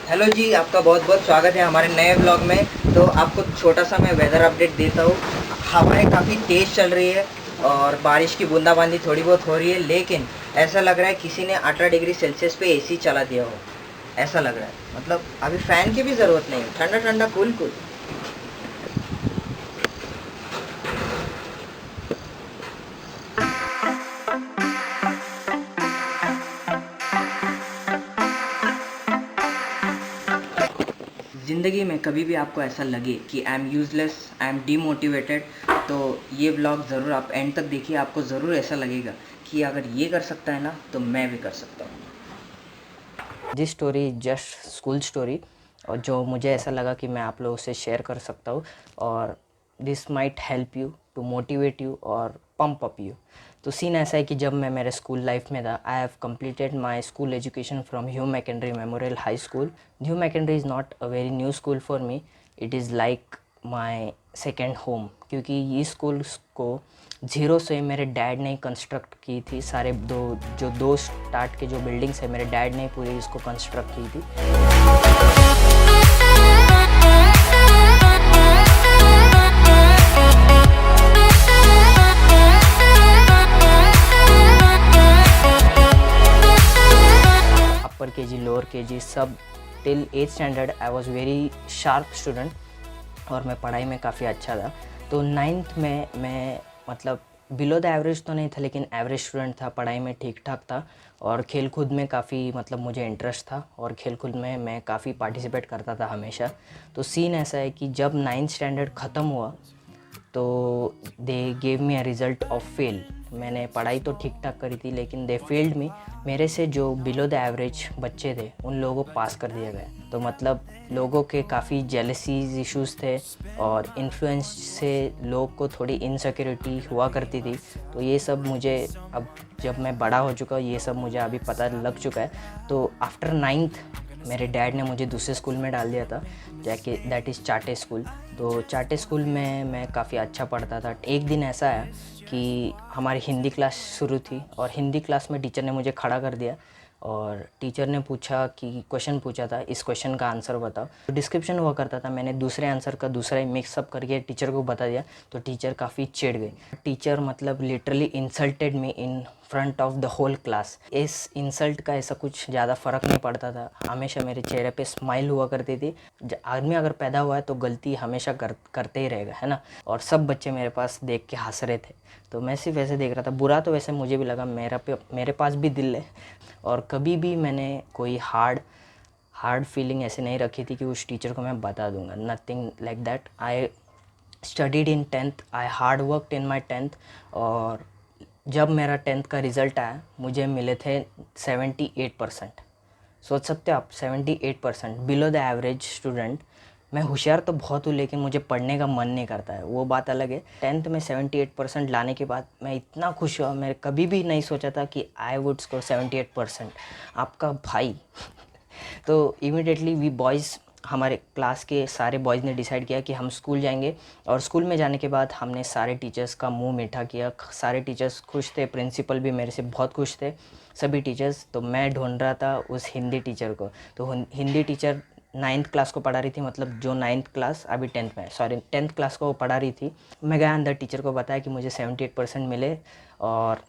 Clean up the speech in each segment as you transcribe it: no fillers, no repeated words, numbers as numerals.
Hello जी, आपका बहुत बहुत स्वागत है हमारे नए ब्लॉग में। तो आपको छोटा सा मैं वेदर अपडेट देता हूँ। हवाएं काफ़ी तेज़ चल रही है और बारिश की बूंदाबांदी थोड़ी बहुत हो रही है, लेकिन ऐसा लग रहा है किसी ने 18 डिग्री सेल्सियस पे एसी चला दिया हो। ऐसा लग रहा है, मतलब अभी फ़ैन की भी ज़रूरत नहीं है, ठंडा ठंडा कूल कूल। ज़िंदगी में कभी भी आपको ऐसा लगे कि I am useless, I am demotivated, तो ये ब्लॉग ज़रूर आप एंड तक देखिए। आपको ज़रूर ऐसा लगेगा कि अगर ये कर सकता है ना, तो मैं भी कर सकता हूँ। जी स्टोरी जस्ट स्कूल स्टोरी, और जो मुझे ऐसा लगा कि मैं आप लोगों से शेयर कर सकता हूँ, और this might help you to motivate you और पंप अप यू। तो सीन ऐसा है कि जब मैं मेरे स्कूल लाइफ में था, I have completed my school education from Hugh McKendree Memorial High School. Hugh McKendree is not a very new school for me, it is like my second home, क्योंकि इस स्कूल को zero से मेरे dad ने construct की थी। सारे दो स्टार्ट के जो बिल्डिंग्स है, मेरे डैड ने पूरी इसको कंस्ट्रक्ट की थी। अपर केजी, लोअर केजी सब till 8th standard I was very sharp student, और मैं पढ़ाई में काफ़ी अच्छा था। तो 9th में मैं मतलब बिलो द एवरेज तो नहीं था, लेकिन एवरेज स्टूडेंट था, पढ़ाई में ठीक ठाक था, और खेल कूद में काफ़ी मतलब मुझे इंटरेस्ट था, और खेल कूद में मैं काफ़ी पार्टिसिपेट करता था हमेशा। तो सीन ऐसा है कि जब 9th स्टैंडर्ड ख़त्म हुआ, तो they gave me a result of fail. मैंने पढ़ाई तो ठीक ठाक करी थी, लेकिन दे फेल्ड मी। मेरे से जो बिलो द एवरेज बच्चे थे, उन लोगों को पास कर दिया गया। तो मतलब लोगों के काफ़ी जेलसीज इश्यूज़ थे, और इन्फ्लुएंस से लोग को थोड़ी इनसिक्योरिटी हुआ करती थी। तो ये सब मुझे अब जब मैं बड़ा हो चुका, ये सब मुझे अभी पता लग चुका है। तो आफ्टर 9th मेरे डैड ने मुझे दूसरे स्कूल में डाल दिया था, जाके दैट इज़ चाटे स्कूल। तो चाटे स्कूल में मैं काफ़ी अच्छा पढ़ता था। एक दिन ऐसा है कि हमारी हिंदी क्लास शुरू थी, और हिंदी क्लास में टीचर ने मुझे खड़ा कर दिया, और टीचर ने पूछा कि क्वेश्चन पूछा था, इस क्वेश्चन का आंसर बताओ। तो डिस्क्रिप्शन हुआ करता था, मैंने दूसरे आंसर का दूसरा ही मिक्सअप करके टीचर को बता दिया। तो टीचर काफ़ी चिढ़ गई। टीचर मतलब literally insulted me in front of the whole class. इस इंसल्ट का ऐसा कुछ ज़्यादा फ़र्क नहीं पड़ता था, हमेशा मेरे चेहरे पे स्माइल हुआ करती थी। आदमी अगर पैदा हुआ है तो गलती हमेशा करते ही रहेगा, है ना। और सब बच्चे मेरे पास देख के हंस रहे थे, तो मैं सिर्फ वैसे देख रहा था। बुरा तो वैसे मुझे भी लगा, मेरे पास भी दिल है, और कभी भी मैंने कोई हार्ड फीलिंग ऐसे नहीं रखी थी कि उस टीचर को मैं बता दूंगा, nothing like that. I studied in 10th, I hard worked in my 10th। और जब मेरा 10th का रिज़ल्ट आया, मुझे मिले थे 78%। सोच सकते हो आप, 78%, बिलो द एवरेज स्टूडेंट। मैं होशियार तो बहुत हूँ, लेकिन मुझे पढ़ने का मन नहीं करता है, वो बात अलग है। 10th में 78% लाने के बाद मैं इतना खुश हुआ, मैं कभी भी नहीं सोचा था कि आई वुड स्कोर 78%। आपका भाई तो इमिडिएटली वी बॉयज़, हमारे क्लास के सारे बॉयज़ ने डिसाइड किया कि हम स्कूल जाएंगे। और स्कूल में जाने के बाद हमने सारे टीचर्स का मुंह मीठा किया। सारे टीचर्स खुश थे, प्रिंसिपल भी मेरे से बहुत खुश थे, सभी टीचर्स। तो मैं ढूंढ रहा था उस हिंदी टीचर को। तो हिंदी टीचर 9th क्लास को पढ़ा रही थी, मतलब जो 9th क्लास अभी 10th में, सॉरी 10th क्लास को वो पढ़ा रही थी। मैं गया अंदर, टीचर को बताया कि मुझे 78% मिले, और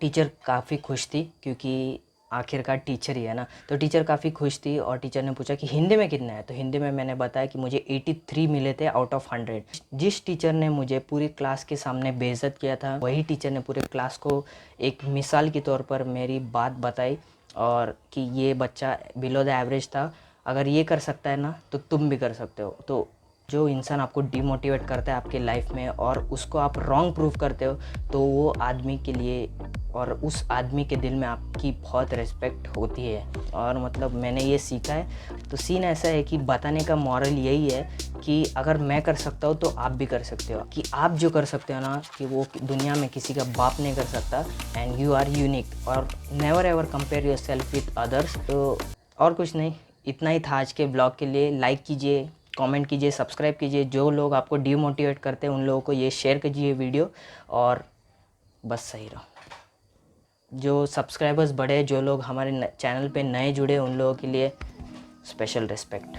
टीचर काफ़ी खुश थी, क्योंकि आखिरकार टीचर ही है ना। तो टीचर काफ़ी खुश थी, और टीचर ने पूछा कि हिंदी में कितना है। तो हिंदी में मैंने बताया कि मुझे 83 मिले थे आउट ऑफ 100। जिस टीचर ने मुझे पूरी क्लास के सामने बेइज्जत किया था, वही टीचर ने पूरे क्लास को एक मिसाल के तौर पर मेरी बात बताई, और कि ये बच्चा बिलो द एवरेज था, अगर ये कर सकता है ना, तो तुम भी कर सकते हो। तो जो इंसान आपको डिमोटिवेट करता है आपके लाइफ में, और उसको आप रॉन्ग प्रूव करते हो, तो वो आदमी के लिए और उस आदमी के दिल में आपकी बहुत रिस्पेक्ट होती है। और मतलब मैंने ये सीखा है। तो सीन ऐसा है कि बताने का मॉरल यही है कि अगर मैं कर सकता हूँ तो आप भी कर सकते हो, कि आप जो कर सकते हो ना, कि वो दुनिया में किसी का बाप नहीं कर सकता। एंड यू आर यूनिक, और never ever compare your self with others. तो और कुछ नहीं, इतना ही था आज के ब्लॉग के लिए। लाइक कीजिए, कमेंट कीजिए, सब्सक्राइब कीजिए। जो लोग आपको डिमोटिवेट करते हैं उन लोगों को ये शेयर कीजिए वीडियो, और बस सही रहो। जो सब्सक्राइबर्स बढ़े, जो लोग हमारे चैनल पे नए जुड़े, उन लोगों के लिए स्पेशल रिस्पेक्ट।